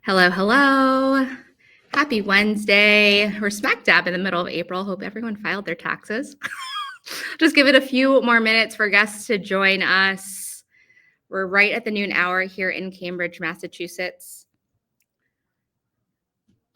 Hello, hello. Happy Wednesday. We're smack dab in the middle of April. Hope everyone filed their taxes. Just give it a few more minutes for guests to join us. We're right at the noon hour here in Cambridge, Massachusetts,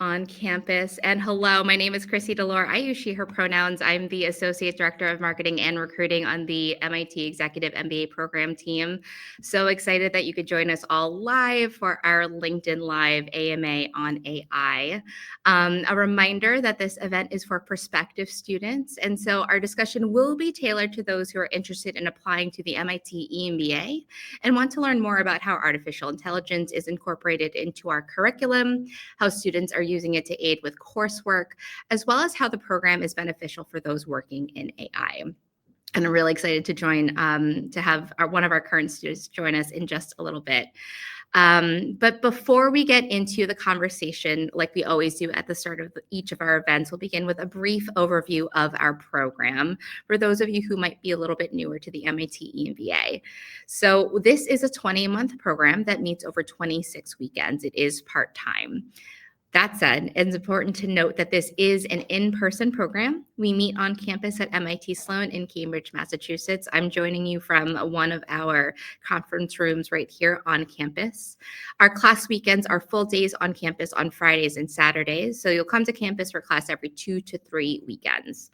on campus. And hello, my name is Chrissy Delore. I use she, her pronouns. I'm the Associate Director of Marketing and Recruiting on the MIT Executive MBA program team. So excited that you could join us all live for our LinkedIn Live AMA on AI. A reminder that this event is for prospective students. And so our discussion will be tailored to those who are interested in applying to the MIT EMBA and want to learn more about how artificial intelligence is incorporated into our curriculum, how students are using it to aid with coursework, as well as how the program is beneficial for those working in AI. And I'm really excited to join, to have one of our current students join us in just a little bit. But before we get into the conversation, like we always do at the start of each of our events, we'll begin with a brief overview of our program for those of you who might be a little bit newer to the MIT EMBA. So this is a 20-month program that meets over 26 weekends. It is part-time. That said, it's important to note that this is an in-person program. We meet on campus at MIT Sloan in Cambridge, Massachusetts. I'm joining you from one of our conference rooms right here on campus. Our class weekends are full days on campus on Fridays and Saturdays. So you'll come to campus for class every 2 to 3 weekends.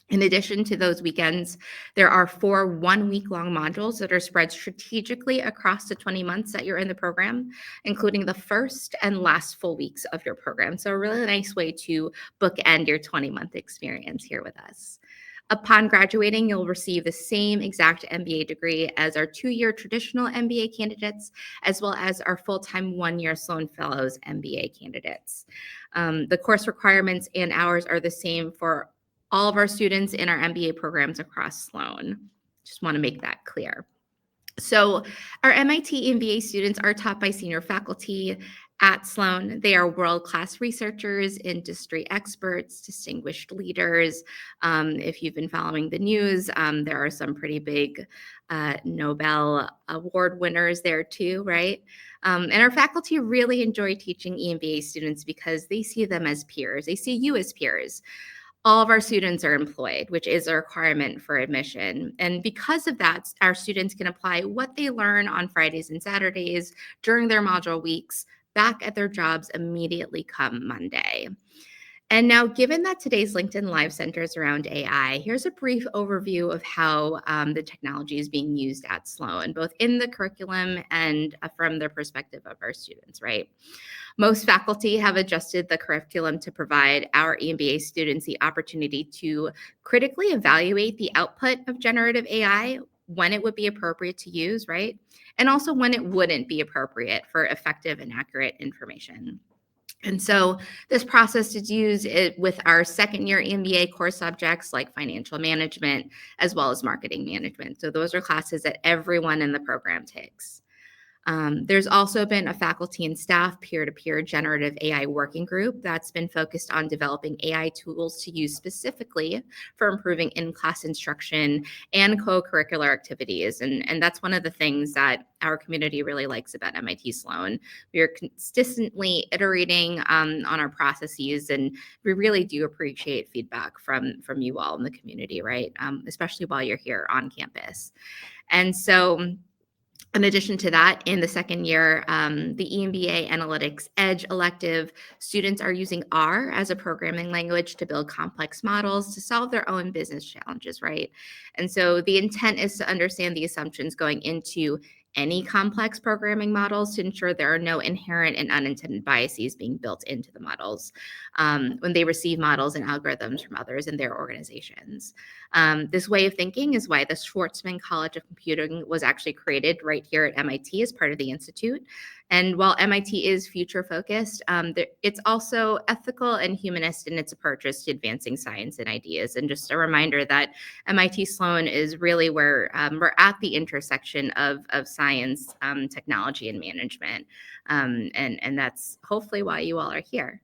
In addition to those weekends, there are 4 one-week-long modules that are spread strategically across the 20 months that you're in the program, including the first and last full weeks of your program. So a really nice way to bookend your 20-month experience here with us. Upon graduating, you'll receive the same exact MBA degree as our 2-year traditional MBA candidates, as well as our full-time 1-year Sloan Fellows MBA candidates. The course requirements and hours are the same for all of our students in our MBA programs across Sloan. Just want to make that clear. So our MIT MBA students are taught by senior faculty at Sloan. They are world-class researchers, industry experts, distinguished leaders. If you've been following the news, there are some pretty big Nobel Award winners there too, right? And our faculty really enjoy teaching EMBA students because they see them as peers. They see you as peers. All of our students are employed, which is a requirement for admission. And because of that, our students can apply what they learn on Fridays and Saturdays during their module weeks back at their jobs immediately come Monday. And now, given that today's LinkedIn Live centers around AI, here's a brief overview of how the technology is being used at Sloan, both in the curriculum and from the perspective of our students, right? Most faculty have adjusted the curriculum to provide our EMBA students the opportunity to critically evaluate the output of generative AI, when it would be appropriate to use, right? And also when it wouldn't be appropriate for effective and accurate information. And so this process is used with our second-year MBA core subjects like financial management, as well as marketing management. So those are classes that everyone in the program takes. There's also been a faculty and staff peer-to-peer generative AI working group that's been focused on developing AI tools to use specifically for improving in-class instruction and co-curricular activities. And that's one of the things that our community really likes about MIT Sloan. We are consistently iterating on our processes, and we really do appreciate feedback from you all in the community, right? Especially while you're here on campus. And so, in addition to that, in the second year, the EMBA Analytics Edge elective, students are using R as a programming language to build complex models to solve their own business challenges, right? And so the intent is to understand the assumptions going into any complex programming models to ensure there are no inherent and unintended biases being built into the models when they receive models and algorithms from others in their organizations. This way of thinking is why the Schwarzman College of Computing was actually created right here at MIT as part of the Institute. And while MIT is future-focused, it's also ethical and humanist in its approaches to advancing science and ideas. And just a reminder that MIT Sloan is really where we're at the intersection of science, technology, and management. And that's hopefully why you all are here.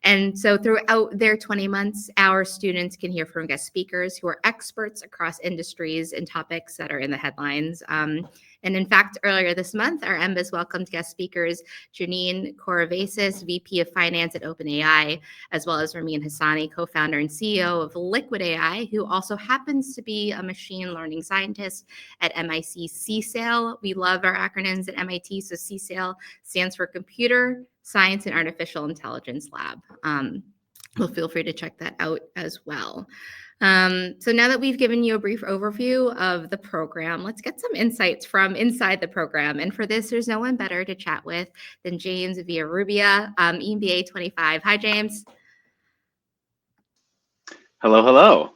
And so throughout their 20 months, our students can hear from guest speakers who are experts across industries and topics that are in the headlines. And in fact, earlier this month, our EMBAs welcomed guest speakers Janine Coravasis, VP of Finance at OpenAI, as well as Ramin Hassani, co-founder and CEO of Liquid AI, who also happens to be a machine learning scientist at MIT CSAIL. We love our acronyms at MIT, so CSAIL stands for Computer Science and Artificial Intelligence Lab. Well, feel free to check that out as well. So now that we've given you a brief overview of the program, let's get some insights from inside the program. And for this, there's no one better to chat with than James Villarrubia, EMBA 25. Hi, James. Hello, hello.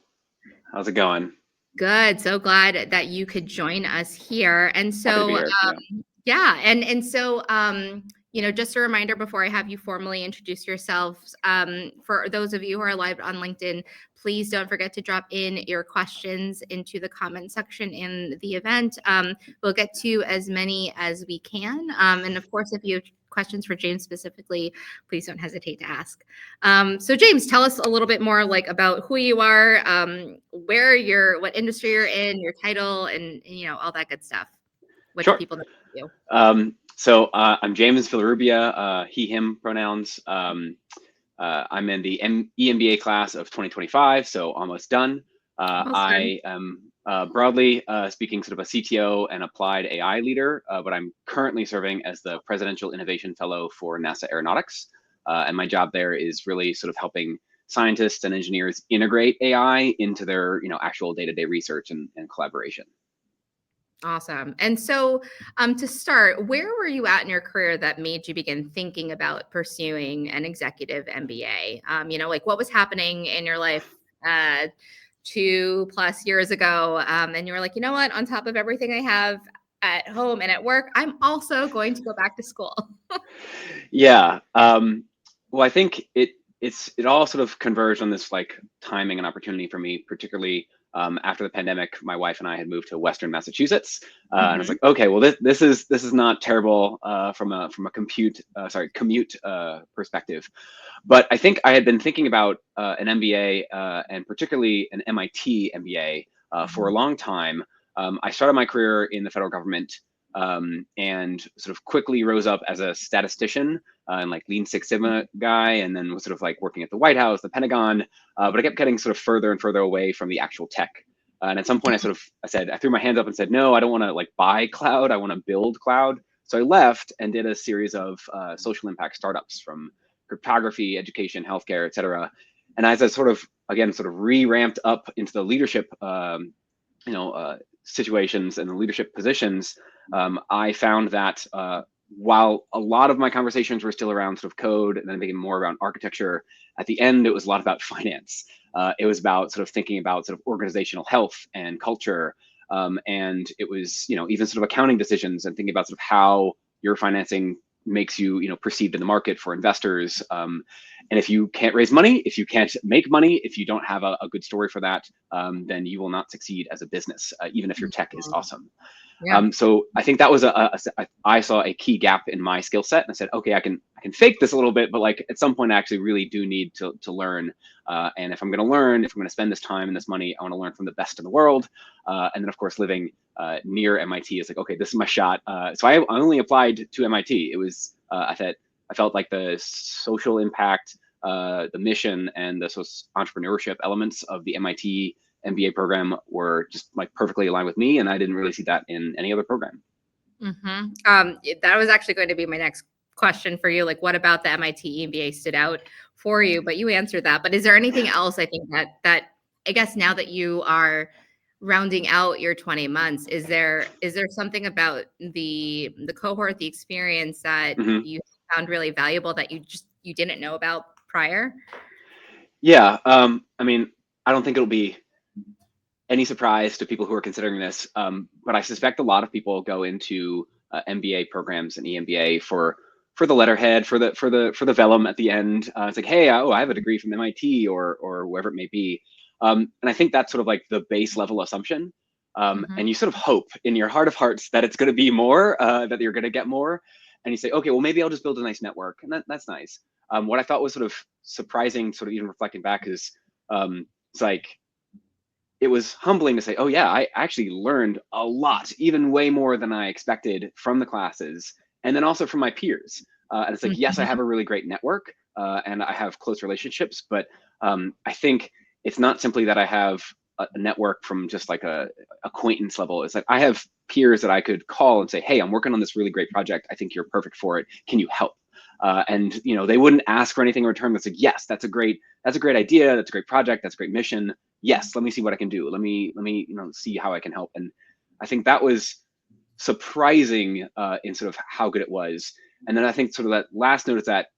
How's it going? Good. So glad that you could join us here. And so, Happy to be here. yeah. And so, just a reminder before I have you formally introduce yourselves, for those of you who are live on LinkedIn, please don't forget to drop in your questions into the comment section in the event. We'll get to as many as we can. And of course, if you have questions for James specifically, please don't hesitate to ask. So James, tell us a little bit more about who you are, what industry you're in, your title, and all that good stuff. What Sure. do people know about you? So I'm James Villarrubia, he, him pronouns. I'm in the EMBA class of 2025, so almost done. I am broadly speaking sort of a CTO and applied AI leader, but I'm currently serving as the Presidential Innovation Fellow for NASA Aeronautics. And my job there is really sort of helping scientists and engineers integrate AI into their actual day-to-day research and collaboration. Awesome. And so to start, where were you at in your career that made you begin thinking about pursuing an executive MBA? What was happening in your life 2+ years ago? And you were like, you know what, on top of everything I have at home and at work, I'm also going to go back to school. Yeah. Well, I think it all sort of converged on this timing and opportunity for me, particularly after the pandemic. My wife and I had moved to Western Massachusetts, and I was like, okay, well, this is not terrible from a commute perspective. But I think I had been thinking about an MBA and particularly an MIT MBA for a long time. I started my career in the federal government and sort of quickly rose up as a statistician and Lean Six Sigma guy, and then was sort of working at the White House, the Pentagon, but I kept getting sort of further and further away from the actual tech. And at some point I threw my hands up and said, no, I don't want to buy cloud, I want to build cloud. So I left and did a series of social impact startups from cryptography, education, healthcare, et cetera. And as I sort of re-ramped up into the leadership situations and the leadership positions, I found that while a lot of my conversations were still around sort of code and then became more around architecture, at the end it was a lot about finance. It was about sort of thinking about sort of organizational health and culture, and it was even sort of accounting decisions and thinking about sort of how your financing makes you perceived in the market for investors. And if you can't raise money, if you can't make money, if you don't have a good story for that, then you will not succeed as a business, even if your tech is awesome. Yeah. So I think that was I saw a key gap in my skill set, and I said, okay, I can fake this a little bit, but at some point I actually really do need to learn. And if I'm going to learn, if I'm going to spend this time and this money, I want to learn from the best in the world. And then of course, living near MIT is okay, this is my shot. So I only applied to MIT. It was, I felt like the social impact, the mission, and the entrepreneurship elements of the MIT MBA program were just perfectly aligned with me, and I didn't really see that in any other program. That was actually going to be my next question for you. What about the MIT MBA stood out for you? But you answered that. But is there anything else? I think that I guess now that you are rounding out your 20 months, is there something about the cohort, the experience that you found really valuable that you didn't know about prior? Yeah, I mean, I don't think it'll be any surprise to people who are considering this, but I suspect a lot of people go into MBA programs and EMBA for the letterhead, for the vellum at the end. It's hey, I have a degree from MIT or wherever it may be, and I think that's sort of the base level assumption, and you sort of hope in your heart of hearts that it's going to be more, that you're going to get more, and you say, okay, well maybe I'll just build a nice network, and that's nice. What I thought was sort of surprising, sort of even reflecting back, is it's it was humbling to say, oh yeah, I actually learned a lot, even way more than I expected from the classes, and then also from my peers. And it's like, yes, I have a really great network and I have close relationships, but I think it's not simply that I have a network from just like a acquaintance level. It's like I have peers that I could call and say, hey, I'm working on this really great project. I think you're perfect for it. Can you help? And they wouldn't ask for anything in return. That's like, yes, that's a great idea. That's a great project. That's a great mission. Yes, let me see what I can do. Let me see how I can help. And I think that was surprising in sort of how good it was. And then I think sort of that last note is that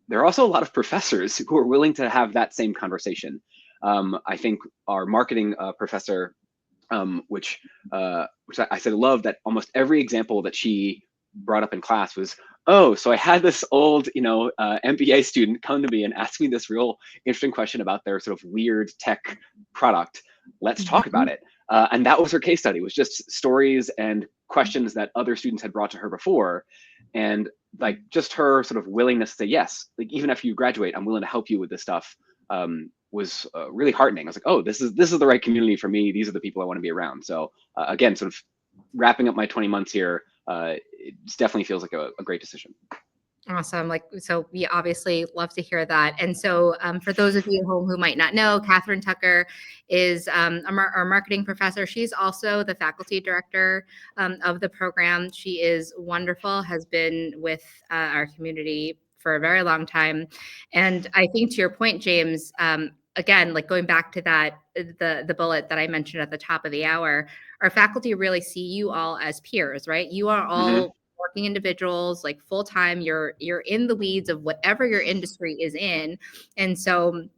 there are also a lot of professors who are willing to have that same conversation. I think our marketing professor, which I said love that almost every example that she brought up in class was, oh, so I had this old, MBA student come to me and ask me this real interesting question about their sort of weird tech product. Let's talk about it. And that was her case study, was just stories and questions that other students had brought to her before. And like just her sort of willingness to say, yes, like even after you graduate, I'm willing to help you with this stuff, was really heartening. I was like, oh, this is the right community for me. These are the people I want to be around. So again, sort of wrapping up my 20 months here, it definitely feels like a great decision. Awesome. So we obviously love to hear that. And so for those of you who might not know, Catherine Tucker is our marketing professor. She's also the faculty director of the program. She is wonderful, has been with our community for a very long time. And I think to your point, James, again, like going back to that, the bullet that I mentioned at the top of the hour, our faculty really see you all as peers, right? You are all working individuals, like full time. You're in the weeds of whatever your industry is in, and so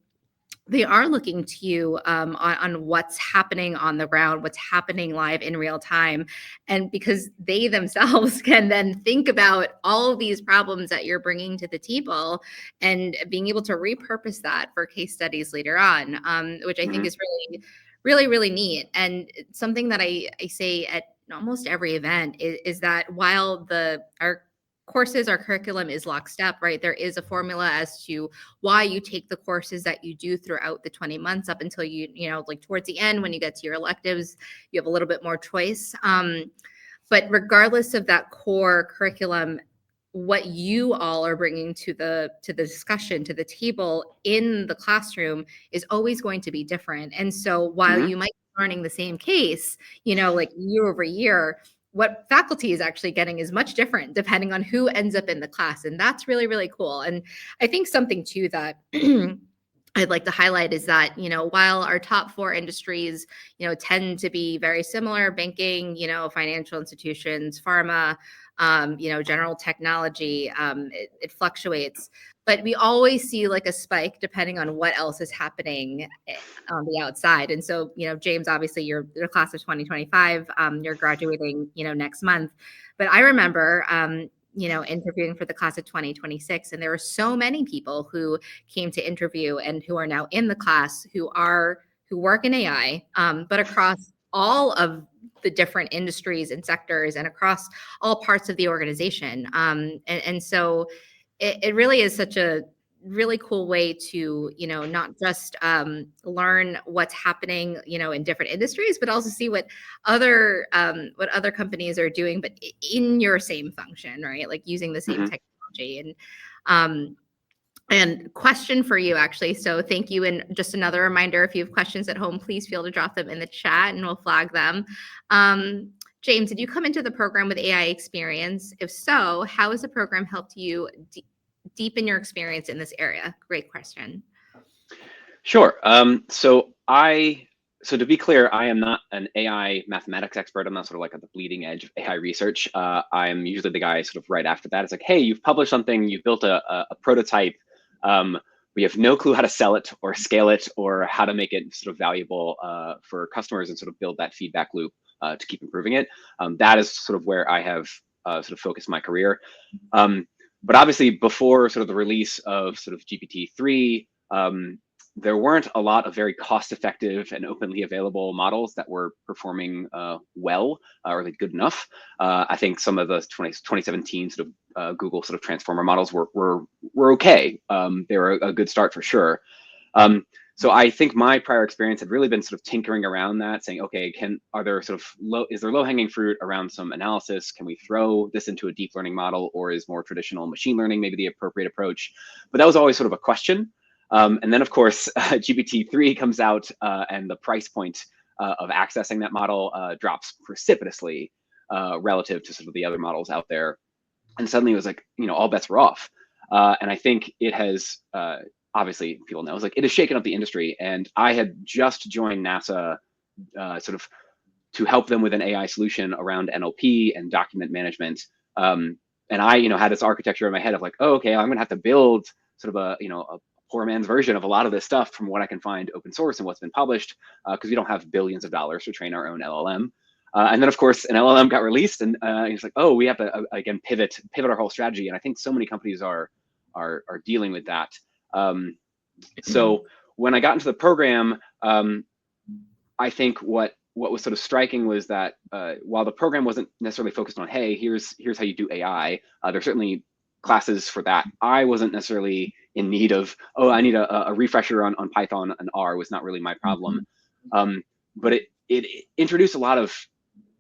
they are looking to you on what's happening on the ground, what's happening live in real time. And because they themselves can then think about all of these problems that you're bringing to the table and being able to repurpose that for case studies later on, which I think is really, really, really neat. And something that I say at almost every event is that while our courses, our curriculum is lockstep, right? There is a formula as to why you take the courses that you do throughout the 20 months up until like towards the end, when you get to your electives, you have a little bit more choice. But regardless of that core curriculum, what you all are bringing to the discussion, to the table in the classroom is always going to be different. And so while you might be learning the same case, like year over year, what faculty is actually getting is much different depending on who ends up in the class. And that's really, really cool. And I think something too that I'd like to highlight is that, while our top 4 industries, tend to be very similar, banking, financial institutions, pharma, general technology, it fluctuates, but we always see like a spike depending on what else is happening on the outside. And so, James, obviously you're class of 2025, you're graduating, next month. But I remember, interviewing for the class of 2026. And there were so many people who came to interview and who are now in the class who work in AI, but across all of the different industries and sectors and across all parts of the organization. And so it really is such a really cool way to, not just learn what's happening, in different industries, but also see what other companies are doing, but in your same function, right? Like using the same technology. And question for you, actually. So thank you. And just another reminder, if you have questions at home, please feel to drop them in the chat and we'll flag them. James, did you come into the program with AI experience? If so, how has the program helped you deepen your experience in this area? Great question. Sure. So to be clear, I am not an AI mathematics expert. I'm not sort of like at the bleeding edge of AI research. I'm usually the guy sort of right after that. It's like, hey, you've published something, you've built a prototype. We have no clue how to sell it or scale it or how to make it sort of valuable for customers and sort of build that feedback loop to keep improving it. That is sort of where I have sort of focused my career. But obviously, before sort of the release of sort of GPT-3, there weren't a lot of very cost-effective and openly available models that were performing well or like good enough. I think some of the 2017 sort of Google sort of transformer models were okay. They were a good start for sure. So I think my prior experience had really been sort of tinkering around that, saying, okay, is there low-hanging fruit around some analysis? Can we throw this into a deep learning model, or is more traditional machine learning maybe the appropriate approach? But that was always sort of a question. And then of course, GPT-3 comes out, and the price point of accessing that model drops precipitously relative to sort of the other models out there. And suddenly it was like, all bets were off. And I think it has, obviously people know, it has shaken up the industry. And I had just joined NASA sort of to help them with an AI solution around NLP and document management. And I, had this architecture in my head of like, oh, okay, I'm gonna have to build sort of a poor man's version of a lot of this stuff from what I can find open source and what's been published, because we don't have billions of dollars to train our own LLM. And then of course an LLM got released, and it's like, oh, we have to again pivot our whole strategy. And I think so many companies are dealing with that. So when I got into the program, I think what was sort of striking was that while the program wasn't necessarily focused on, hey, here's how you do AI, there's certainly classes for that. I wasn't necessarily in need of, oh, I need a refresher on Python and R was not really my problem. But it introduced a lot of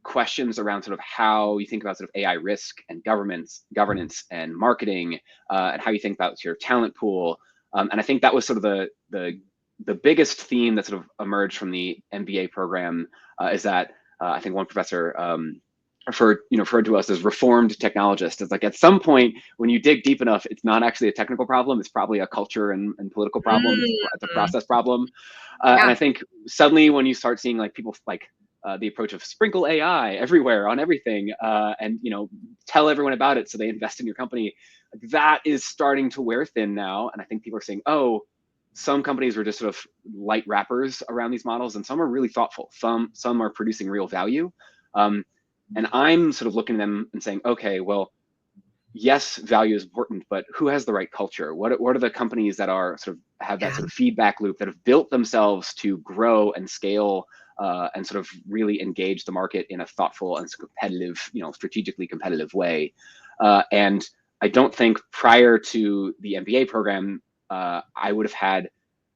questions around sort of how you think about sort of AI risk and governance and marketing, and how you think about your talent pool. And I think that was sort of the biggest theme that sort of emerged from the MBA program, is that I think one professor referred to us as reformed technologists. It's like at some point when you dig deep enough, it's not actually a technical problem. It's probably a culture and political problem. It's a process problem. And I think suddenly when you start seeing like people like the approach of sprinkle AI everywhere on everything, and tell everyone about it so they invest in your company, that is starting to wear thin now. And I think people are saying, oh, some companies are just sort of light wrappers around these models, and some are really thoughtful. Some are producing real value. And I'm sort of looking at them and saying, okay, well, yes, value is important, but who has the right culture? What are the companies that are sort of have that sort of feedback loop, that have built themselves to grow and scale, and sort of really engage the market in a thoughtful and competitive, strategically competitive way? And I don't think prior to the MBA program, I would have had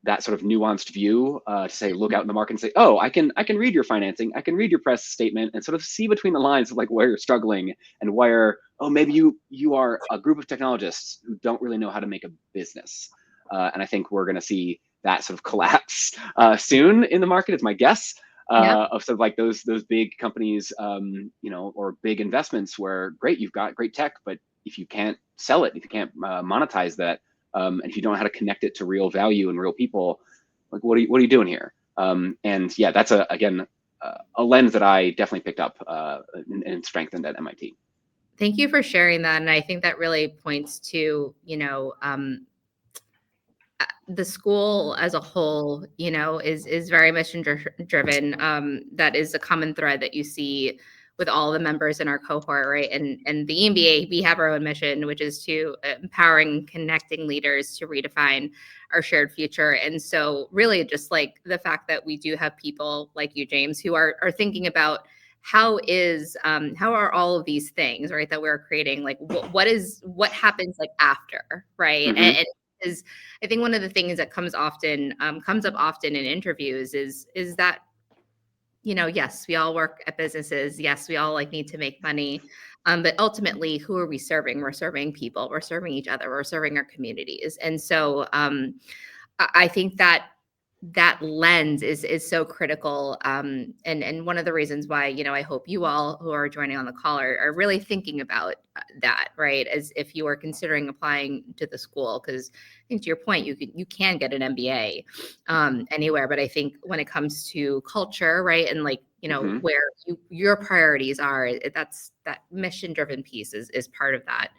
that sort of nuanced view to say, look out in the market and say, oh, I can read your financing, I can read your press statement, and sort of see between the lines of like where you're struggling and where, oh, maybe you are a group of technologists who don't really know how to make a business. And I think we're going to see that sort of collapse soon in the market, is my guess. Of sort of like those big companies, or big investments where, great, you've got great tech, but if you can't sell it, if you can't monetize that, and if you don't know how to connect it to real value and real people, like what are you doing here? And yeah, that's again a lens that I definitely picked up and strengthened at MIT. Thank you for sharing that, and I think that really points to the school as a whole, is very mission driven. That is a common thread that you see with all the members in our cohort, right? And the EMBA, we have our own mission, which is to empowering, connecting leaders to redefine our shared future. And so really just like the fact that we do have people like you, James, who are thinking about how are all of these things, right, that we're creating, like what happens like after, right? And is, I think one of the things that comes up often in interviews is that, yes, we all work at businesses. Yes, we all like need to make money. But ultimately, who are we serving? We're serving people. We're serving each other. We're serving our communities. And so I think that lens is so critical. And one of the reasons why, I hope you all who are joining on the call are really thinking about that, right? As if you are considering applying to the school, because I think to your point, you can get an MBA anywhere. But I think when it comes to culture, right, and like, where your priorities are, that's that mission driven piece is part of that.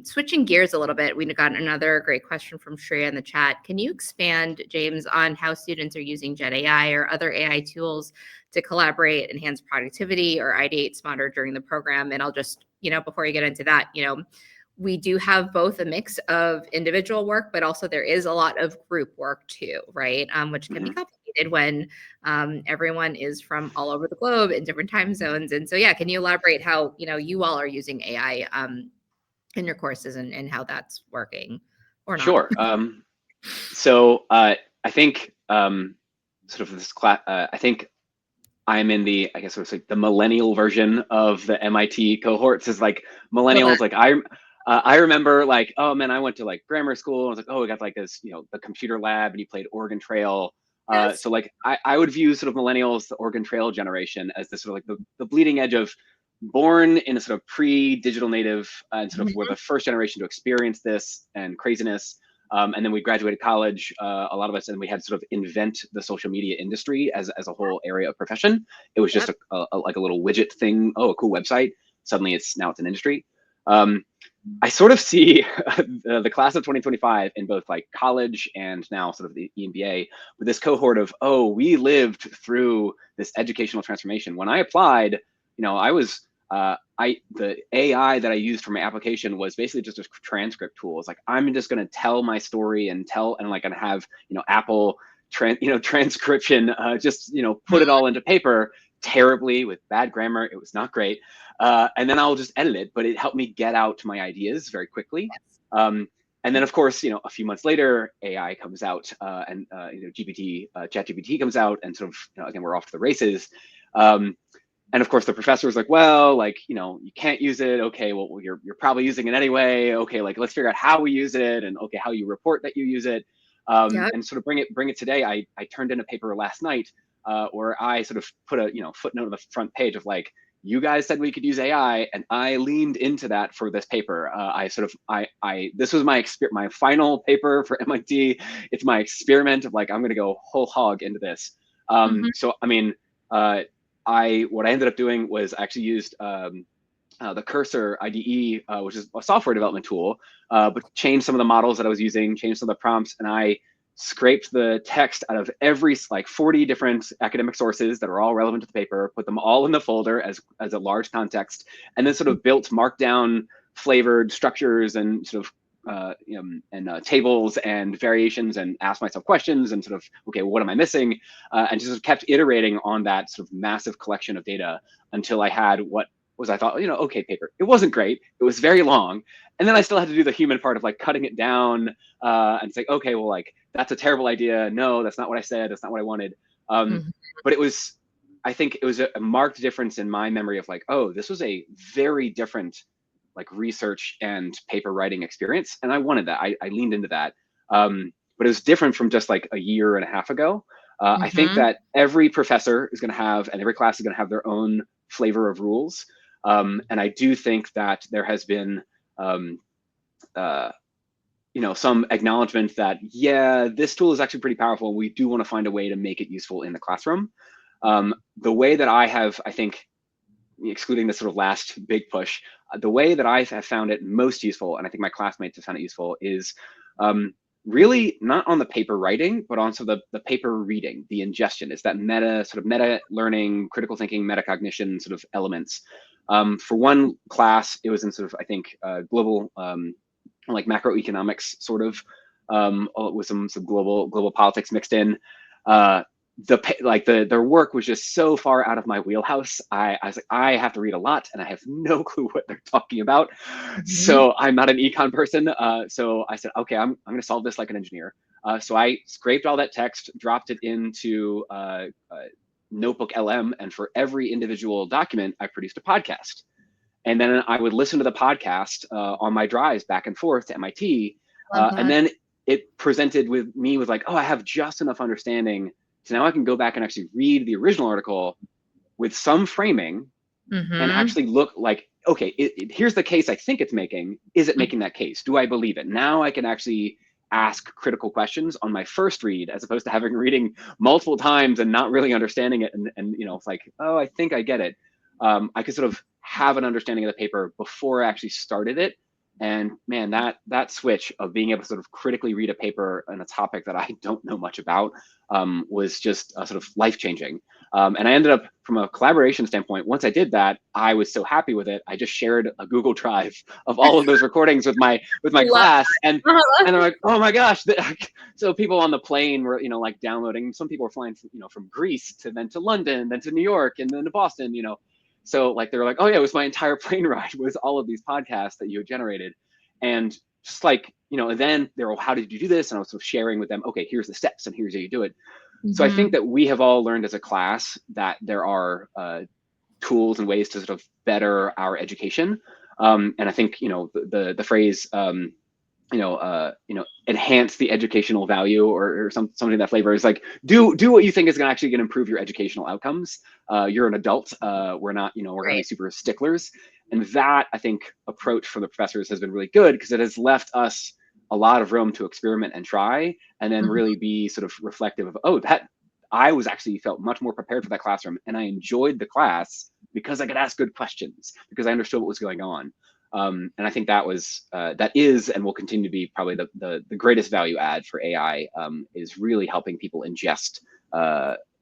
Switching gears a little bit, we got another great question from Shreya in the chat. Can you expand, James, on how students are using Gen AI or other AI tools to collaborate, enhance productivity, or ideate smarter during the program? And I'll just, before you get into that, we do have both a mix of individual work, but also there is a lot of group work too, right? Which can be complicated when everyone is from all over the globe in different time zones. And so, yeah, can you elaborate how, you all are using AI in your courses and how that's working or not? Sure. So I think sort of this class, I think I'm in the, I guess, sort of like the millennial version of the MIT cohorts. Is like millennials. Like I remember like, oh man, I went to like grammar school. And I was like, oh, we got like this, the computer lab, and you played Oregon Trail. Yes. So like I would view sort of millennials, the Oregon Trail generation, as this sort of like the bleeding edge of born in a sort of pre-digital native and sort of were the first generation to experience this and craziness. And then we graduated college, a lot of us, and we had to sort of invent the social media industry as a whole area of profession. It was just like a little widget thing. Oh, a cool website. Suddenly it's an industry. I sort of see the class of 2025 in both like college and now sort of the EMBA with this cohort of, oh, we lived through this educational transformation. When I applied, I was, the AI that I used for my application was basically just a transcript tool. It's like, I'm just going to tell my story and like, and have, Apple, transcription, just, put it all into paper terribly with bad grammar. It was not great. And then I'll just edit it, but it helped me get out my ideas very quickly. And then, of course, a few months later, AI comes out, and ChatGPT comes out, and sort of, again, we're off to the races. And of course, the professor was like, well, like, you can't use it. Okay, well, you're probably using it anyway. Okay, like, let's figure out how we use it, and okay, how you report that you use it, and sort of bring it today. I turned in a paper last night where I sort of put a footnote on the front page of like, you guys said we could use AI, and I leaned into that for this paper. This was my final paper for MIT. It's my experiment of like, I'm going to go whole hog into this. So, I mean, what I ended up doing was actually used the Cursor IDE, which is a software development tool, but changed some of the models that I was using, changed some of the prompts, and I scraped the text out of every like 40 different academic sources that are all relevant to the paper, put them all in the folder as a large context, and then sort of built markdown flavored structures and sort of tables and variations, and asked myself questions and sort of, okay, well, what am I missing? And just sort of kept iterating on that sort of massive collection of data until I had what was, I thought, okay, paper. It wasn't great. It was very long. And then I still had to do the human part of like cutting it down and say, okay, well, like, that's a terrible idea. No, that's not what I said. That's not what I wanted. But I think it was a marked difference in my memory of like, oh, this was a very different like research and paper writing experience. And I wanted that. I leaned into that. But it was different from just like a year and a half ago. I think that every professor is going to have, and every class is going to have their own flavor of rules. And I do think that there has been, some acknowledgement that, yeah, this tool is actually pretty powerful, and we do want to find a way to make it useful in the classroom. The way that I have, I think, excluding the sort of last big push, the way that I have found it most useful, and I think my classmates have found it useful, is really not on the paper writing, but on sort of the paper reading, the ingestion. It's that meta learning, critical thinking, metacognition sort of elements. For one class, it was in sort of, I think, global, like macroeconomics sort of, with some global politics mixed in. Their work was just so far out of my wheelhouse. I was like, I have to read a lot, and I have no clue what they're talking about. So I'm not an econ person. So I said, okay, I'm going to solve this like an engineer. So I scraped all that text, dropped it into Notebook LM, and for every individual document, I produced a podcast. And then I would listen to the podcast on my drives back and forth to MIT. And then it presented with me with like, oh, I have just enough understanding. So now I can go back and actually read the original article with some framing and actually look like, okay, here's the case I think it's making. Is it making that case? Do I believe it? Now I can actually ask critical questions on my first read, as opposed to having reading multiple times and not really understanding it. And it's like, oh, I think I get it. I could sort of have an understanding of the paper before I actually started it. And man, that switch of being able to sort of critically read a paper on a topic that I don't know much about was just sort of life-changing. And I ended up, from a collaboration standpoint, once I did that, I was so happy with it. I just shared a Google Drive of all of those recordings with my class, and they're like, oh my gosh! So people on the plane were like downloading. Some people were flying from Greece to London, then to New York, and then to Boston. So like they were like, oh yeah, it was my entire plane ride was all of these podcasts that you had generated. And just like, and then they're, well, how did you do this? And I was sort of sharing with them, okay, here's the steps and here's how you do it. So I think that we have all learned as a class that there are tools and ways to sort of better our education. And I think, the phrase, enhance the educational value, or something of that flavor, is like, do what you think is actually going to improve your educational outcomes. You're an adult. We're not, we're going to be super sticklers. And that, I think, approach from the professors has been really good, because it has left us a lot of room to experiment and try, and then really be sort of reflective of, oh, that I was actually felt much more prepared for that classroom, and I enjoyed the class because I could ask good questions, because I understood what was going on. And I think that is and will continue to be probably the greatest value add for AI, is really helping people ingest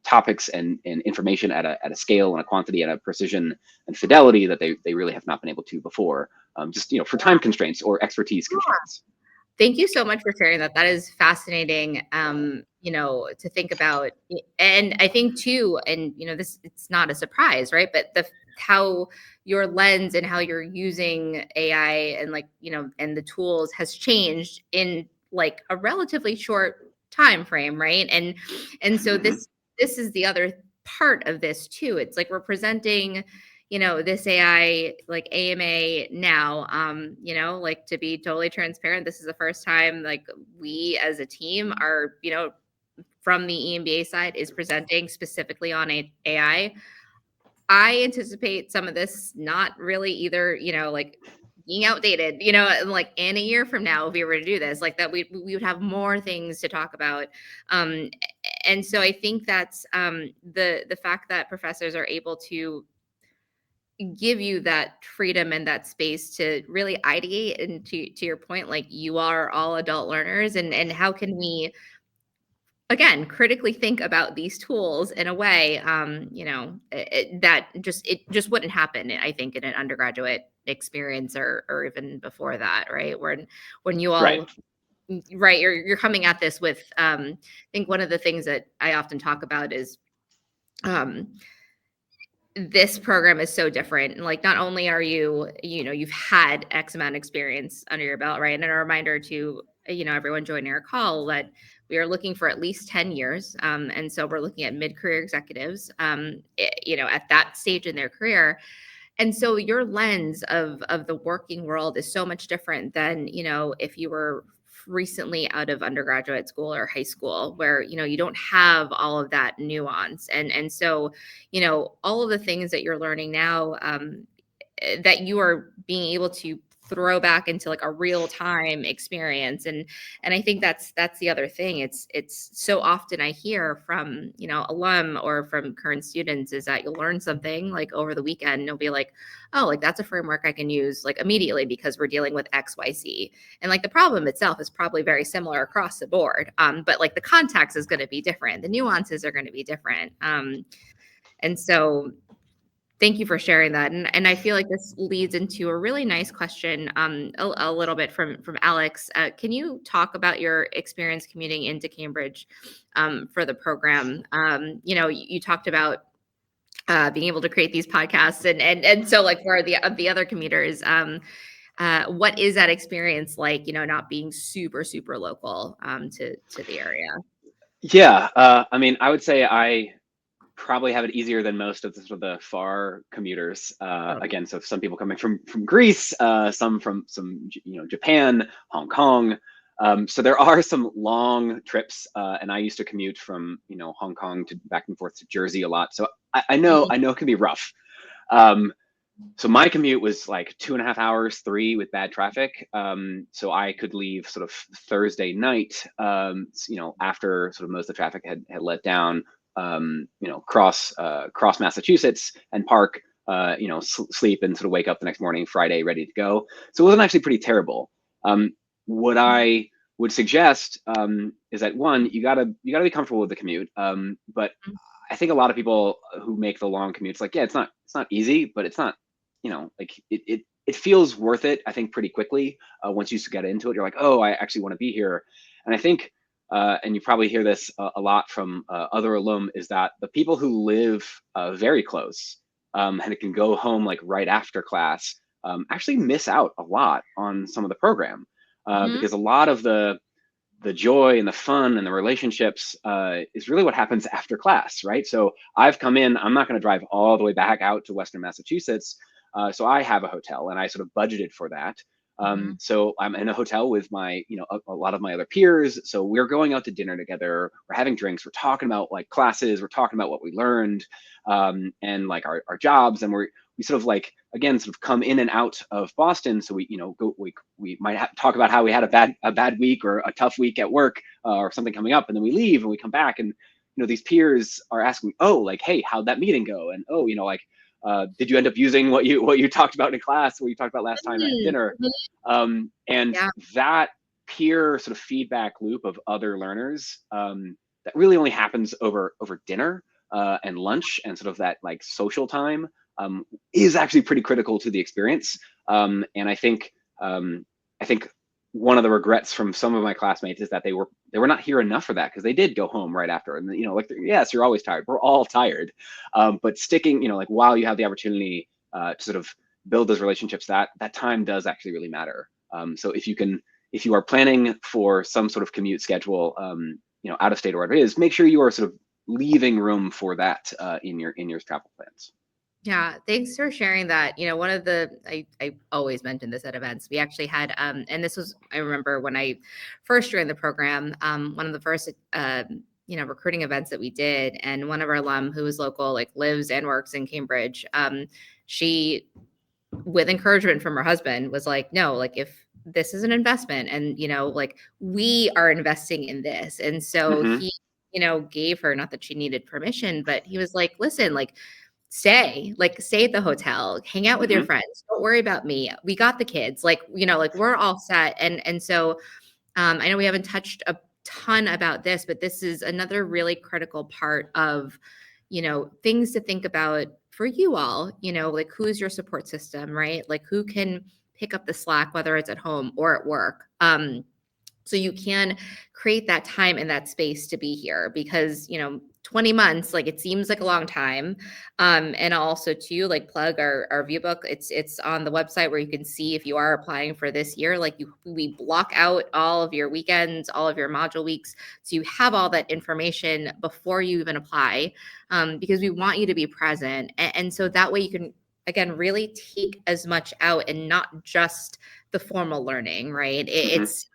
topics and information at a scale and a quantity and a precision and fidelity that they really have not been able to before, just for time constraints or expertise constraints. Thank you so much for sharing that. That is fascinating, to think about. And I think too, and it's not a surprise, right? But how your lens and how you're using AI and and the tools has changed in like a relatively short time frame, right? And so this is the other part of this too. It's like we're presenting this AI like AMA now, like, to be totally transparent, this is the first time like we as a team are, from the EMBA side is presenting specifically on AI. I anticipate some of this not really either, like being outdated, like in a year from now, if we were to do this, like that, we would have more things to talk about. And so I think that's the fact that professors are able to give you that freedom and that space to really ideate, and to your point, like you are all adult learners, and how can we again critically think about these tools in a way that it just wouldn't happen, I think, in an undergraduate experience, or even before that, right? When you Right. all right, you're coming at this with I think one of the things that I often talk about is um this program is so different. Like, not only are you've had X amount of experience under your belt, right? And a reminder to, everyone joining our call, that we are looking for at least 10 years. And so we're looking at mid-career executives, at that stage in their career. And so your lens of the working world is so much different than, if you were recently out of undergraduate school or high school, where, you don't have all of that nuance. And so, all of the things that you're learning now, that you are being able to throw back into like a real time experience. And I think that's the other thing. It's so often I hear from alum or from current students is that you'll learn something like over the weekend and you'll be like, oh, like that's a framework I can use like immediately because we're dealing with XYZ. And like the problem itself is probably very similar across the board, but like the context is going to be different, the nuances are going to be different. And so thank you for sharing that. And I feel like this leads into a really nice question, a little bit from Alex. Can you talk about your experience commuting into Cambridge for the program? You talked about being able to create these podcasts, and so like for the other commuters, what is that experience like? Not being super super local to the area. Yeah. I mean, I would say I probably have it easier than most of the sort of the far commuters. Again, so some people coming from Greece, some from Japan, Hong Kong. So there are some long trips, and I used to commute from Hong Kong to back and forth to Jersey a lot. So I know it can be rough. So my commute was like 2.5 hours, 3 with bad traffic. So I could leave sort of Thursday night, after sort of most of the traffic had let down, cross Massachusetts and park, sleep and sort of wake up the next morning, Friday, ready to go. So it wasn't actually pretty terrible. What I would suggest is that, one, you gotta be comfortable with the commute. But I think a lot of people who make the long commutes, like, yeah, it's not easy, but it's not, like it feels worth it, I think, pretty quickly. Once you get into it, you're like, oh, I actually want to be here. And I think, and you probably hear this a lot from other alum, is that the people who live very close, and it can go home like right after class, actually miss out a lot on some of the program. because a lot of the joy and the fun and the relationships is really what happens after class, right? So I've come in, I'm not going to drive all the way back out to Western Massachusetts. So I have a hotel and I sort of budgeted for that. So I'm in a hotel with my, a lot of my other peers. So we're going out to dinner together. We're having drinks. We're talking about like classes. We're talking about what we learned and like our jobs. And we sort of like, again, sort of come in and out of Boston. So we might talk about how we had a bad week or a tough week at work or something coming up. And then we leave and we come back and, these peers are asking, oh, like, hey, how'd that meeting go? And, oh, like, did you end up using what you talked about in class, what you talked about last time at dinner? And that peer sort of feedback loop of other learners that really only happens over dinner and lunch and sort of that like social time is actually pretty critical to the experience. And I think one of the regrets from some of my classmates is that they were not here enough for that, because they did go home right after. And like, yes, you're always tired. We're all tired, but sticking, like while you have the opportunity to sort of build those relationships, that time does actually really matter. So if you are planning for some sort of commute schedule, out of state or whatever it is, make sure you are sort of leaving room for that in your travel plans. Yeah, thanks for sharing that. One of I always mention this at events. We actually had, and this was, I remember when I first joined the program, one of the first, recruiting events that we did. And one of our alum who was local, like lives and works in Cambridge, she, with encouragement from her husband, was like, no, like if this is an investment and, like we are investing in this. And so he, gave her, not that she needed permission, but he was like, listen, like, stay at the hotel, hang out with your friends. Don't worry about me. We got the kids. Like, like we're all set. And so I know we haven't touched a ton about this, but this is another really critical part of, things to think about for you all, like who's your support system, right? Like who can pick up the slack, whether it's at home or at work. So you can create that time and that space to be here, because, 20 months, like it seems like a long time. And also too, like plug our viewbook. It's on the website where you can see if you are applying for this year, like we block out all of your weekends, all of your module weeks. So you have all that information before you even apply, because we want you to be present. And so that way you can, again, really take as much out and not just the formal learning, right? It's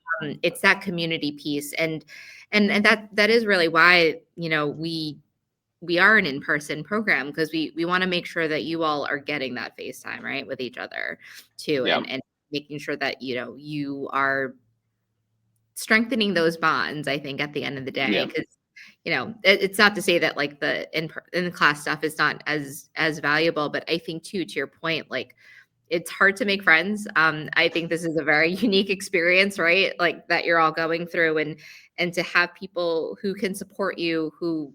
that community piece. And that is really why, we are an in-person program, because we want to make sure that you all are getting that face time, right, with each other too. Yeah. And making sure that, you are strengthening those bonds, I think, at the end of the day, because it's not to say that like the in class stuff is not as valuable, but I think too, to your point, like it's hard to make friends. I think this is a very unique experience, right? Like that you're all going through, and to have people who can support you, who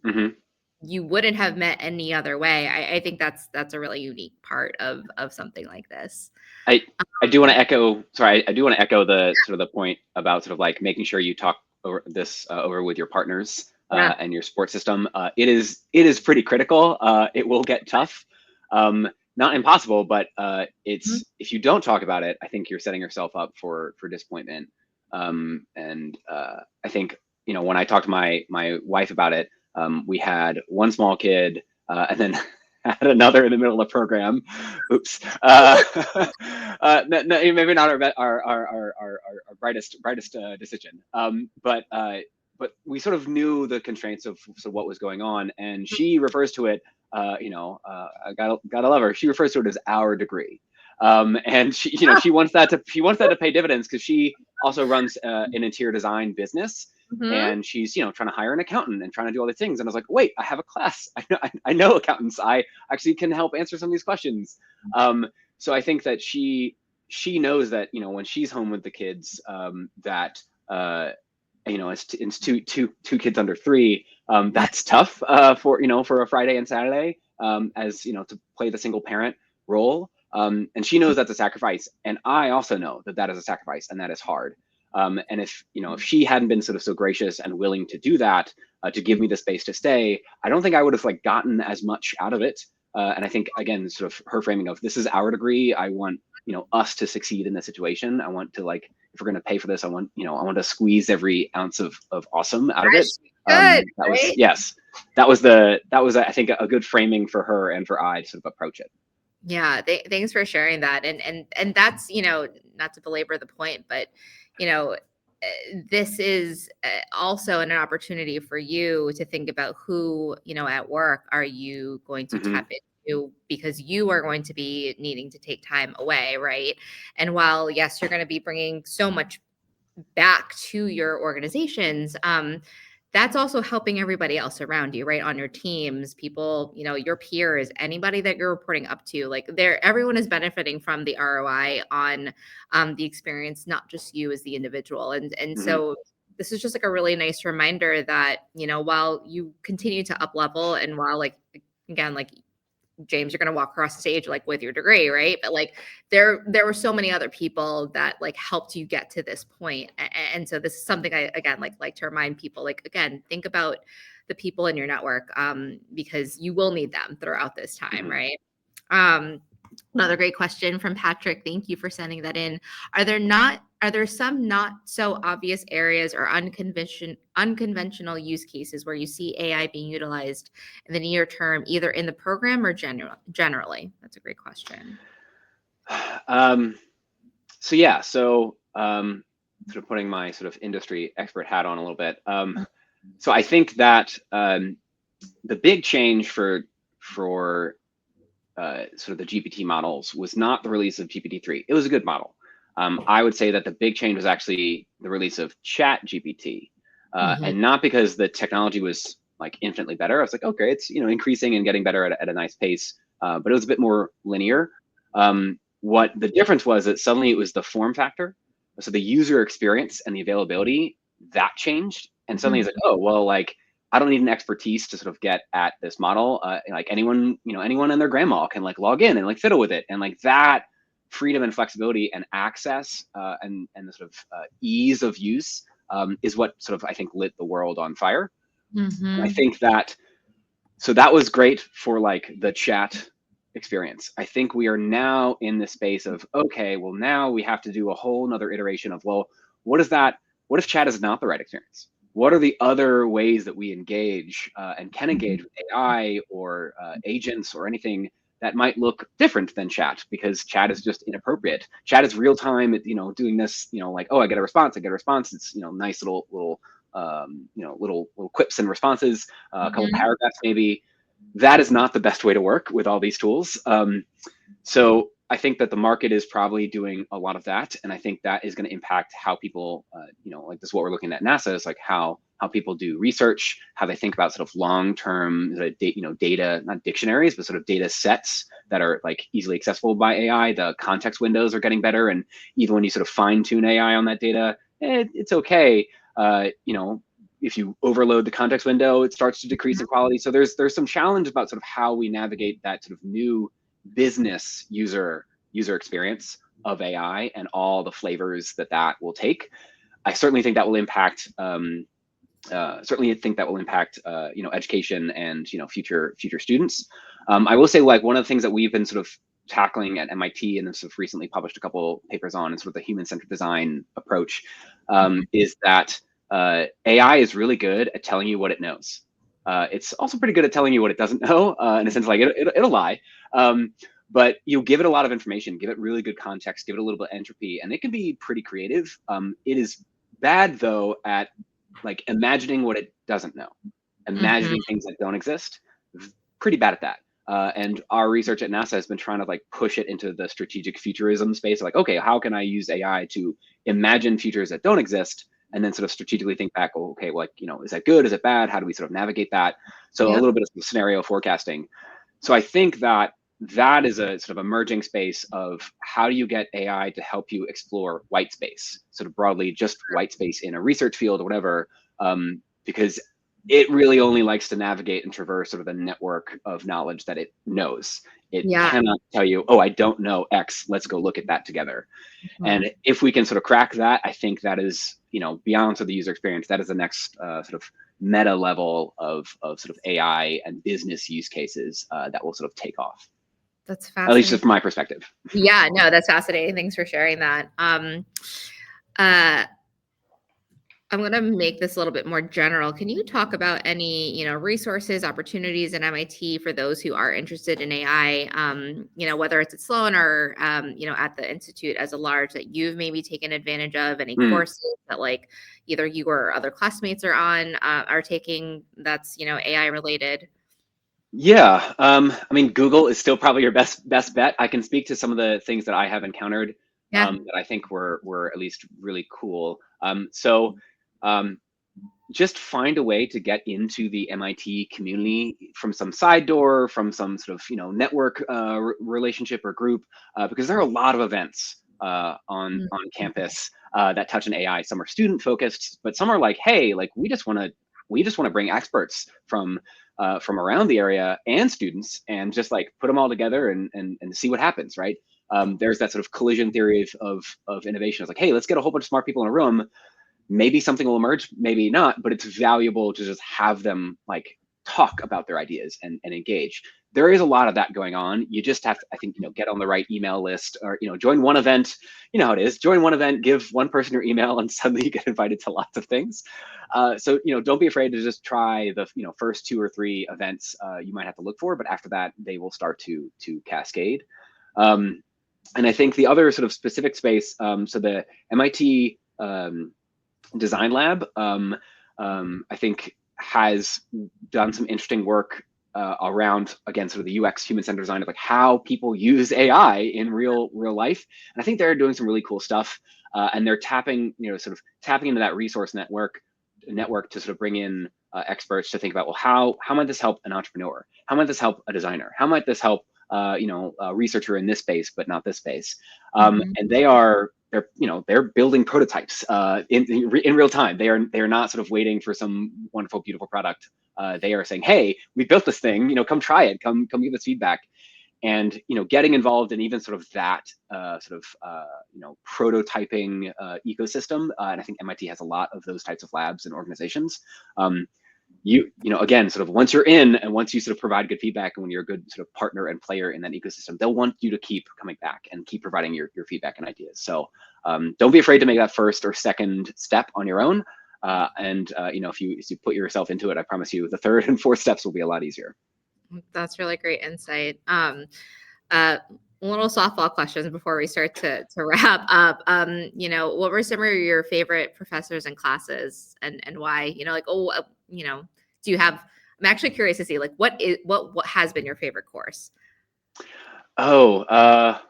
you wouldn't have met any other way. I think that's a really unique part of something like this. I do want to echo. Sorry, I do want to echo the sort of the point about sort of like making sure you talk over this over with your partners and your support system. It is pretty critical. It will get tough. Not impossible, but it's if you don't talk about it, I think you're setting yourself up for disappointment. And I think when I talked to my wife about it, we had one small kid and then had another in the middle of the program. Oops. Maybe not our brightest decision. But we sort of knew the constraints of what was going on, and she refers to it. I gotta love her. She refers to it as our degree, and she wants that to pay dividends, because she also runs an interior design business. And she's trying to hire an accountant and trying to do all these things. And I was like, wait, I have a class. I know accountants. I actually can help answer some of these questions. So I think that she knows that when she's home with the kids, that it's two kids under 3. That's tough for a Friday and Saturday, as to play the single parent role. And she knows that's a sacrifice, and I also know that is a sacrifice, and that is hard. And if she hadn't been sort of so gracious and willing to do that, to give me the space to stay, I don't think I would have gotten as much out of it. And I think, again, sort of her framing of this is our degree. I want us to succeed in this situation. I want to, like, if we're going to pay for this, I want to squeeze every ounce of awesome out of it. Good, That was, right? yes, that was I think a good framing for her and for I to sort of approach it. Yeah, thanks for sharing that. And that's, not to belabor the point, but this is also an opportunity for you to think about who, at work are you going to Hmm. tap into, because you are going to be needing to take time away, right? And while yes, you're going to be bringing so much back to your organizations, that's also helping everybody else around you, right? On your teams, people, your peers, anybody that you're reporting up to, like everyone is benefiting from the ROI on the experience, not just you as the individual. And Hmm. so this is just like a really nice reminder that, while you continue to up level, and while, like, again, like, James, you're going to walk across the stage like with your degree, right? But like there were so many other people that like helped you get to this point. And so this is something I, again, like to remind people, like, again, think about the people in your network, because you will need them throughout this time, Hmm. right? Another great question from Patrick. Thank you for sending that in. Are there some not so obvious areas or unconventional use cases where you see AI being utilized in the near term, either in the program or generally? That's a great question. So yeah, sort of putting my sort of industry expert hat on a little bit. So I think that the big change for sort of the GPT models was not the release of GPT-3. It was a good model. I would say that the big change was actually the release of Chat GPT, Mhm. and not because the technology was like infinitely better. I was like, okay, it's increasing and getting better at a nice pace, but it was a bit more linear. What the difference was that suddenly it was the form factor, so the user experience and the availability that changed, and suddenly it's like, Mhm. oh well, like I don't need an expertise to sort of get at this model. Like anyone, anyone and their grandma can like log in and like fiddle with it, and like that freedom and flexibility and access and the sort of ease of use is what sort of I think lit the world on fire. And I Mhm. think that so that was great for like the chat experience. I think we are now in the space of, okay, well now we have to do a whole nother iteration of, well, what is that? What if chat is not the right experience? What are the other ways that we engage and can engage with AI or agents or anything that might look different than chat, because chat is just inappropriate. Chat is real time, doing this, like, oh, I get a response, I get a response. It's, nice little quips and responses, a couple Mhm. paragraphs maybe. That is not the best way to work with all these tools. So I think that the market is probably doing a lot of that, and I think that is going to impact how people, like this is what we're looking at NASA, is like how people do research, how they think about sort of long-term data, not dictionaries, but sort of data sets that are like easily accessible by AI. The context windows are getting better, and even when you sort of fine-tune AI on that data, it's okay. If you overload the context window, it starts to decrease in quality. So there's some challenge about sort of how we navigate that sort of new business user experience of AI and all the flavors that will take. I certainly think that will impact education and future students. I will say, like, one of the things that we've been sort of tackling at MIT and then sort of recently published a couple papers on, and sort of the human-centered design approach, is that AI is really good at telling you what it knows. It's also pretty good at telling you what it doesn't know, in a sense, like it'll lie. But you give it a lot of information, give it really good context, give it a little bit of entropy, and it can be pretty creative. It is bad though at like imagining what it doesn't know, Mhm. imagining things that don't exist. Pretty bad at that. And our research at NASA has been trying to like push it into the strategic futurism space. Like, okay, how can I use AI to imagine futures that don't exist, and then sort of strategically think back, oh, okay, well, like, is that good? Is it bad? How do we sort of navigate that? So a Yep. little bit of scenario forecasting. So I think that that is a sort of emerging space of how do you get AI to help you explore white space, sort of broadly, just white space in a research field or whatever, because it really only likes to navigate and traverse sort of the network of knowledge that it knows. It Yeah. cannot tell you, oh, I don't know X, let's go look at that together. Mhm. And if we can sort of crack that, I think that is, beyond sort of the user experience, that is the next sort of meta level of sort of AI and business use cases that will sort of take off. That's at least just fascinating. from my perspective. Yeah, no, that's fascinating. Thanks for sharing that. Uh, I'm going to make this a little bit more general. Can you talk about any, resources, opportunities in MIT for those who are interested in AI, whether it's at Sloan or, at the Institute as a large that you've maybe taken advantage of, any Mm. courses that like either you or other classmates are taking that's, AI related? Yeah, I mean, Google is still probably your best bet. I can speak to some of the things that I have encountered Yeah. that I think were at least really cool. So um, just find a way to get into the MIT community from some side door, from some sort of network relationship or group, because there are a lot of events on campus that touch on AI. Some are student focused, but some are like, hey, like we just want to bring experts from around the area and students and just like put them all together and see what happens, right? There's that sort of collision theory of innovation. It's like, hey, let's get a whole bunch of smart people in a room. Maybe something will emerge, maybe not, but it's valuable to just have them like talk about their ideas and engage. There is a lot of that going on. You just have to, I think, get on the right email list or, join one event. You know how it is. Join one event, give one person your email, and suddenly you get invited to lots of things. So, don't be afraid to just try the, first 2 or 3 events you might have to look for, but after that, they will start to cascade. And I think the other sort of specific space, so the MIT Design Lab, I think has done some interesting work around, again, sort of the UX, human-centered design of like how people use AI in real life. And I think they're doing some really cool stuff, and they're tapping into that resource network to sort of bring in experts to think about, well, how might this help an entrepreneur? How might this help a designer? How might this help a researcher in this space but not this space? And they're building prototypes in real time. They are not sort of waiting for some wonderful, beautiful product. They are saying, hey, we built this thing, come try it, come give us feedback. And getting involved in even sort of that prototyping ecosystem. And I think MIT has a lot of those types of labs and organizations. Again, sort of once you're in and once you sort of provide good feedback and when you're a good sort of partner and player in that ecosystem, they'll want you to keep coming back and keep providing your feedback and ideas. So don't be afraid to make that first or second step on your own. If you put yourself into it, I promise you the third and fourth steps will be a lot easier. That's really great insight. Little softball questions before we start to wrap up. What were some of your favorite professors and classes and why? Do you have? I'm actually curious to see like what has been your favorite course? I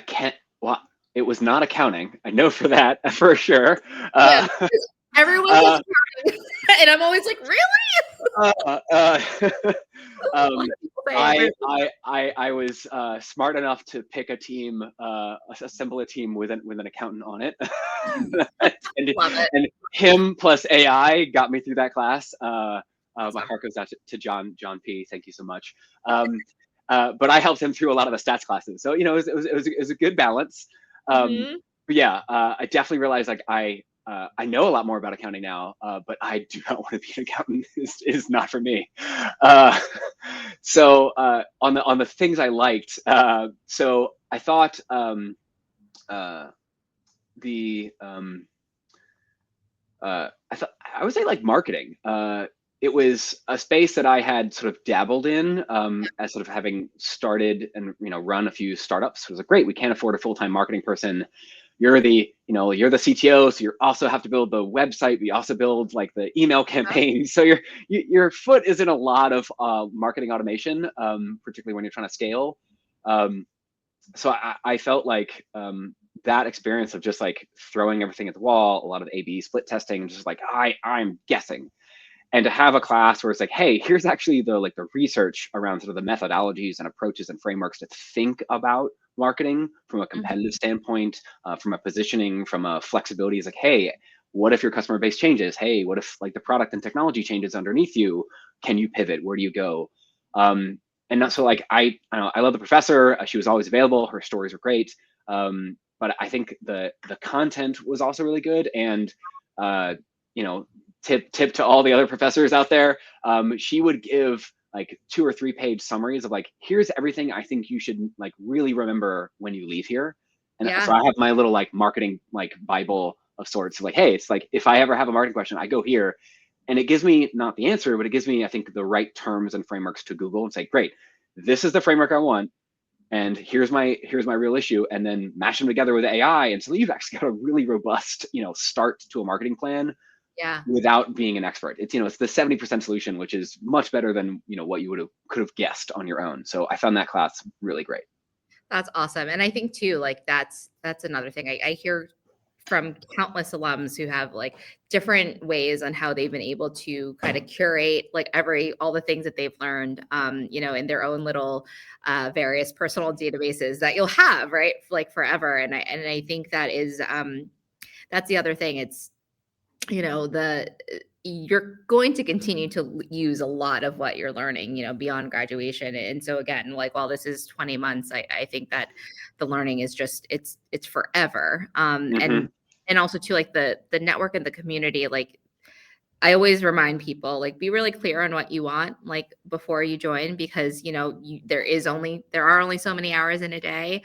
can't. Well, it was not accounting. I know for that for sure. Yeah, everyone says accounting, and I'm always like, really? I was smart enough to pick a team, assemble a team with an accountant on it, Love it. and him plus AI got me through that class. My heart goes out to John P. Thank you so much. But I helped him through a lot of the stats classes, so it was a good balance. But yeah, I definitely realized like I know a lot more about accounting now, but I do not want to be an accountant. Is not for me. So on the things I liked, so I thought I would say like marketing. It was a space that I had sort of dabbled in as sort of having started and run a few startups. It was like, great, we can't afford a full-time marketing person. You're the CTO, so you also have to build the website. We also build like the email campaign. So your foot is in a lot of marketing automation, particularly when you're trying to scale. So I felt like that experience of just like throwing everything at the wall, a lot of A/B split testing, just like I'm guessing. And to have a class where it's like, hey, here's actually the research around sort of the methodologies and approaches and frameworks to think about marketing from a competitive standpoint, from a positioning, from a flexibility. Is like, hey, what if your customer base changes? Hey, what if like the product and technology changes underneath you? Can you pivot? Where do you go? And so like I don't know, I love the professor. She was always available. Her stories were great. But I think the content was also really good. And tip to all the other professors out there, she would give like 2 or 3 page summaries of like, here's everything I think you should like really remember when you leave here. And Yeah. so I have my little like marketing like Bible of sorts. Like, hey, it's like if I ever have a marketing question, I go here, and it gives me not the answer, but it gives me, I think, the right terms and frameworks to Google and say, great, this is the framework I want, and here's my real issue, and then mash them together with AI, and so you've actually got a really robust, start to a marketing plan Yeah. without being an expert. It's it's the 70% solution, which is much better than what you could have guessed on your own. So I found that class really great. That's awesome. And I think too, like that's another thing I hear from countless alums who have like different ways on how they've been able to kind of curate like all the things that they've learned, in their own little various personal databases that you'll have, right? Like forever. And I think that is, that's the other thing. It's, you're going to continue to use a lot of what you're learning, beyond graduation. And so again, like while this is 20 months, I think that the learning is just it's forever. Mm-hmm. And also too, like the network and the community, like I always remind people, like, be really clear on what you want, like, before you join, because, there are only so many hours in a day,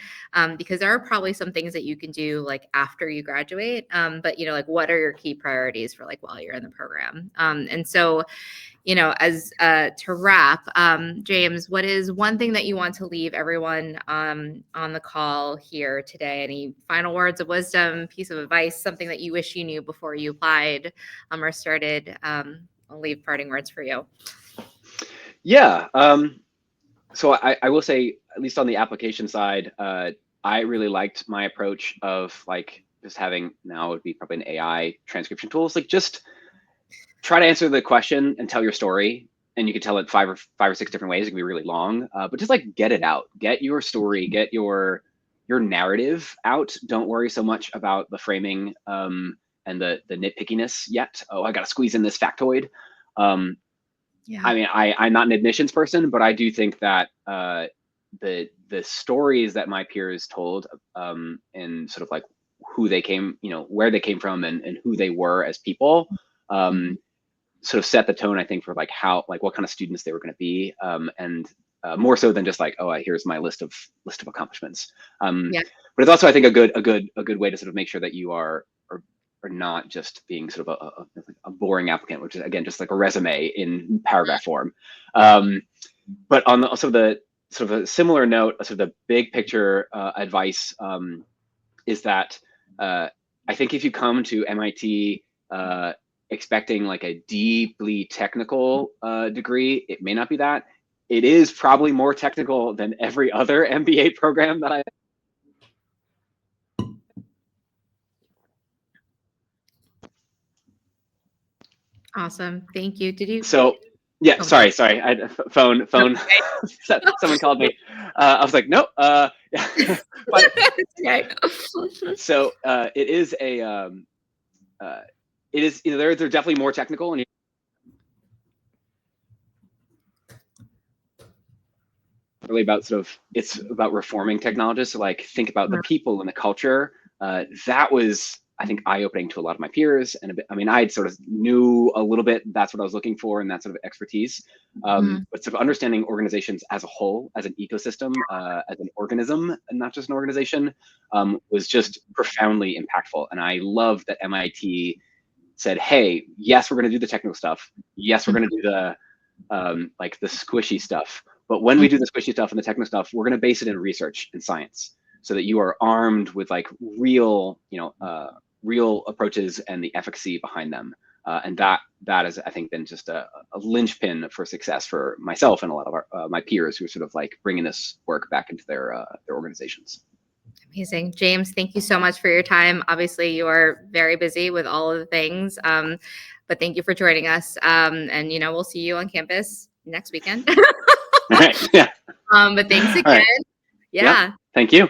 because there are probably some things that you can do, like, after you graduate, but, like, what are your key priorities for, like, while you're in the program? And so, as to wrap, James, what is one thing that you want to leave everyone on the call here today? Any final words of wisdom, piece of advice, something that you wish you knew before you applied or started? I'll leave parting words for you. Yeah. So I will say, at least on the application side, I really liked my approach of like just having, now it would be probably an AI transcription tools, like just try to answer the question and tell your story. And you can tell it five or six different ways. It can be really long, but just like get it out, get your story, get your narrative out. Don't worry so much about the framing and the nitpickiness yet. Oh, I got to squeeze in this factoid. Yeah. I mean, I'm not an admissions person, but I do think that the stories that my peers told, and sort of like who they came, where they came from, and who they were as people, sort of set the tone, I think, for like what kind of students they were going to be, and more so than just like, oh, here's my list of accomplishments. Yeah. But it's also, I think, a good way to sort of make sure that you are not just being sort of a boring applicant, which is again just like a resume in paragraph form. But on also the sort of a similar note, sort of the big picture advice is that I think if you come to MIT expecting like a deeply technical degree, it may not be that. It is probably more technical than every other MBA program that I. Awesome. Thank you. Did you? So yeah, Oh, sorry. I had phone. Someone called me. I was like, nope. But, okay. so it is it is, they're definitely more technical, and really about it's about reforming technologists. So like think about the people and the culture. That was, I think, eye-opening to a lot of my peers, and I sort of knew a little bit that's what I was looking for and that sort of expertise, but sort of understanding organizations as a whole, as an ecosystem, as an organism, and not just an organization, was just profoundly impactful. And I love that MIT said, hey, yes, we're going to do the technical stuff. Yes, we're going to do the like the squishy stuff. But when we do the squishy stuff and the technical stuff, we're going to base it in research and science, so that you are armed with like real, real approaches and the efficacy behind them. And that has, I think, been just a linchpin for success for myself and a lot of my peers who are sort of like bringing this work back into their organizations. Amazing. James, thank you so much for your time. Obviously, you are very busy with all of the things, but thank you for joining us. And, we'll see you on campus next weekend. All right. Yeah. But thanks again. Right. Yeah. Thank you.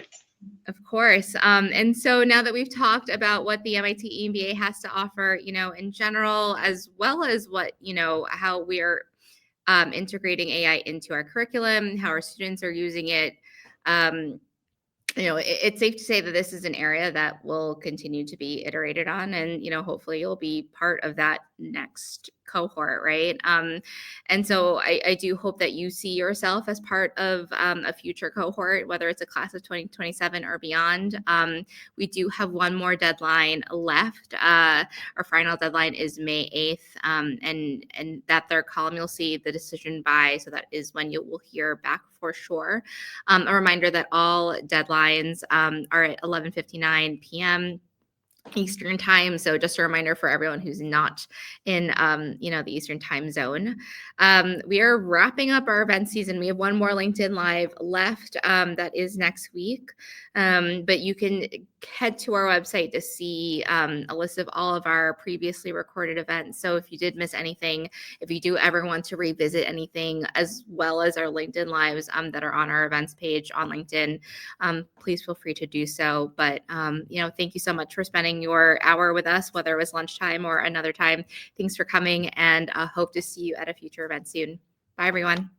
Of course. And so now that we've talked about what the MIT EMBA has to offer, in general, as well as what, how we're integrating AI into our curriculum, how our students are using it, it's safe to say that this is an area that will continue to be iterated on, and hopefully you'll be part of that next cohort, right? And so I do hope that you see yourself as part of a future cohort, whether it's a class of 2027 or beyond. We do have one more deadline left. Our final deadline is May 8th, and that third column you'll see the decision by, so that is when you will hear back for sure. A reminder that all deadlines are at 11:59 p.m. Eastern time. So just a reminder for everyone who's not in, the Eastern time zone. We are wrapping up our event season. We have one more LinkedIn Live left. That is next week. But you can head to our website to see a list of all of our previously recorded events. So if you did miss anything, if you do ever want to revisit anything, as well as our LinkedIn Lives that are on our events page on LinkedIn, please feel free to do so. But, thank you so much for spending your hour with us, whether it was lunchtime or another time. Thanks for coming, and hope to see you at a future event soon. Bye, everyone.